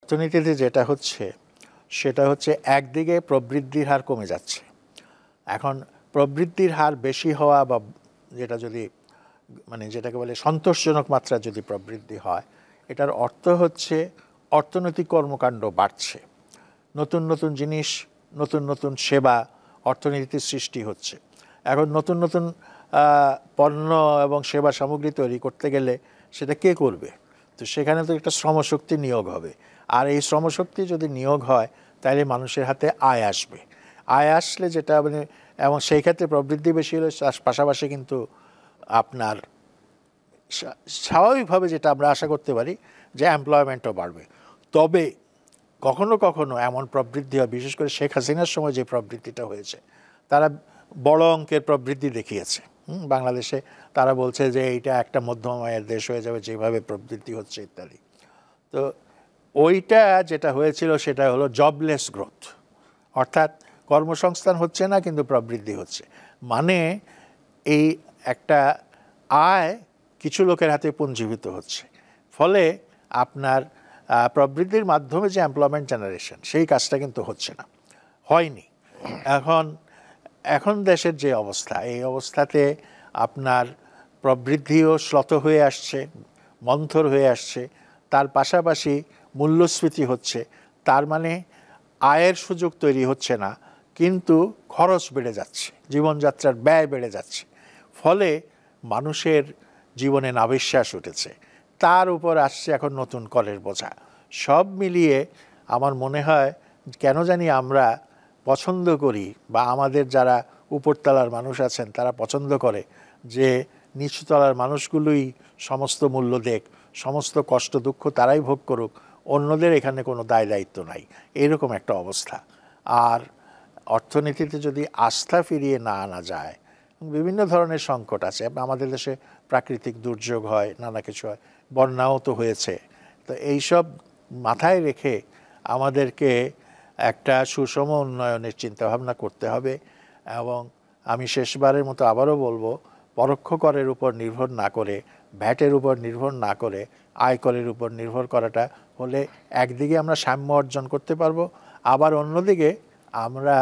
অর্থনীতিতে যেটা হচ্ছে সেটা হচ্ছে একদিকে প্রবৃদ্ধির হার কমে যাচ্ছে। এখন প্রবৃদ্ধির হার বেশি হওয়া বা যেটা যদি মানে যেটাকে বলে সন্তোষজনক মাত্রা যদি প্রবৃদ্ধি হয়, এটার অর্থ হচ্ছে অর্থনৈতিক কর্মকাণ্ড বাড়ছে, নতুন নতুন জিনিস, নতুন নতুন সেবা অর্থনীতির সৃষ্টি হচ্ছে। এখন নতুন নতুন পণ্য এবং সেবা সামগ্রী তৈরি করতে গেলে সেটা কে করবে? তো সেখানে তো একটা শ্রমশক্তি নিয়োগ হবে। আর এই শ্রমশক্তি যদি নিয়োগ হয় তাহলে মানুষের হাতে আয় আসবে। আয় আসলে যেটা মানে এবং সেই ক্ষেত্রে প্রবৃদ্ধি বেশি হলে পাশাপাশি কিন্তু আপনার স্বাভাবিকভাবে যেটা আমরা আশা করতে পারি যে এমপ্লয়মেন্টও বাড়বে। তবে কখনো কখনো এমন প্রবৃদ্ধি হয়, বিশেষ করে শেখ হাসিনার সময় যে প্রবৃদ্ধিটা হয়েছে, তারা বড় অঙ্কের প্রবৃদ্ধি দেখিয়েছে। বাংলাদেশে তারা বলছে যে এইটা একটা মধ্যম আয়ের দেশ হয়ে যাবে যেভাবে প্রবৃদ্ধি হচ্ছে ইত্যাদি। তো ওইটা যেটা হয়েছিল সেটা হলো জবলেস গ্রোথ, অর্থাৎ কর্মসংস্থান হচ্ছে না কিন্তু প্রবৃদ্ধি হচ্ছে। মানে এই একটা আয় কিছু লোকের হাতে পুঞ্জীভূত হচ্ছে, ফলে আপনার প্রবৃদ্ধির মাধ্যমে যে এমপ্লয়মেন্ট জেনারেশন সেই কাজটা কিন্তু হচ্ছে না, হয়নি। এখন দেশের যে অবস্থা, এই অবস্থাতে আপনার প্রবৃদ্ধিও শ্লথ হয়ে আসছে, মন্থর হয়ে আসছে, তার পাশাপাশি মূল্যস্ফীতি হচ্ছে। তার মানে আয়ের সুযোগ তৈরি হচ্ছে না, কিন্তু খরচ বেড়ে যাচ্ছে, জীবনযাত্রার ব্যয় বেড়ে যাচ্ছে। ফলে মানুষের জীবনে নাভিশ্বাস উঠেছে, তার উপর আসছে এখন নতুন করের বোঝা। সব মিলিয়ে আমার মনে হয় কেন জানি আমরা পছন্দ করি, বা আমাদের যারা উপরতলার মানুষ আছেন তারা পছন্দ করে যে নিচুতলার মানুষগুলোই সমস্ত মূল্য দেখ, সমস্ত কষ্ট দুঃখ তারাই ভোগ করুক, অন্যদের এখানে কোনো দায় দায়িত্ব নাই, এরকম একটা অবস্থা। আর অর্থনীতিতে যদি আস্থা ফিরিয়ে না আনা যায়, বিভিন্ন ধরনের সংকট আছে আমাদের দেশে, প্রাকৃতিক দুর্যোগ হয়, নানা কিছু হয়, বন্যাও তো হয়েছে। তো এইসব মাথায় রেখে আমাদেরকে একটা সুষম উন্নয়নের চিন্তাভাবনা করতে হবে। এবং আমি শেষবারের মতো আবারও বলবো, পরোক্ষ করের উপর নির্ভর না করে, ভ্যাটের উপর নির্ভর না করে আয়করের উপর নির্ভর করাটা হলে একদিকে আমরা সাম্য অর্জন করতে পারবো, আবার অন্যদিকে আমরা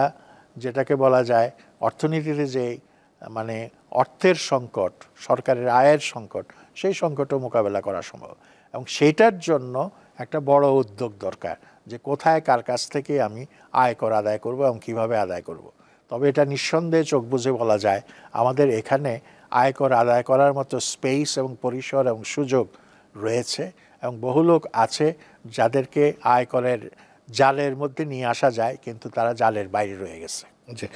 যেটাকে বলা যায় অর্থনীতিতে যে মানে অর্থের সংকট, সরকারের আয়ের সংকট, সেই সংকটও মোকাবেলা করা সম্ভব। এবং সেইটার জন্য একটা বড় উদ্যোগ দরকার, যে কোথায় কার কাছ থেকে আমি আয়কর আদায় করব এবং কীভাবে আদায় করব। তবে এটা নিঃসন্দেহে চোখ বুজে বলা যায়, আমাদের এখানে আয়কর আদায় করার মতো স্পেস এবং পরিসর এবং সুযোগ রয়েছে, এবং বহু লোক আছে যাদেরকে আয়করের জালের মধ্যে নিয়ে আসা যায়, কিন্তু তারা জালের বাইরে রয়ে গেছে। জি।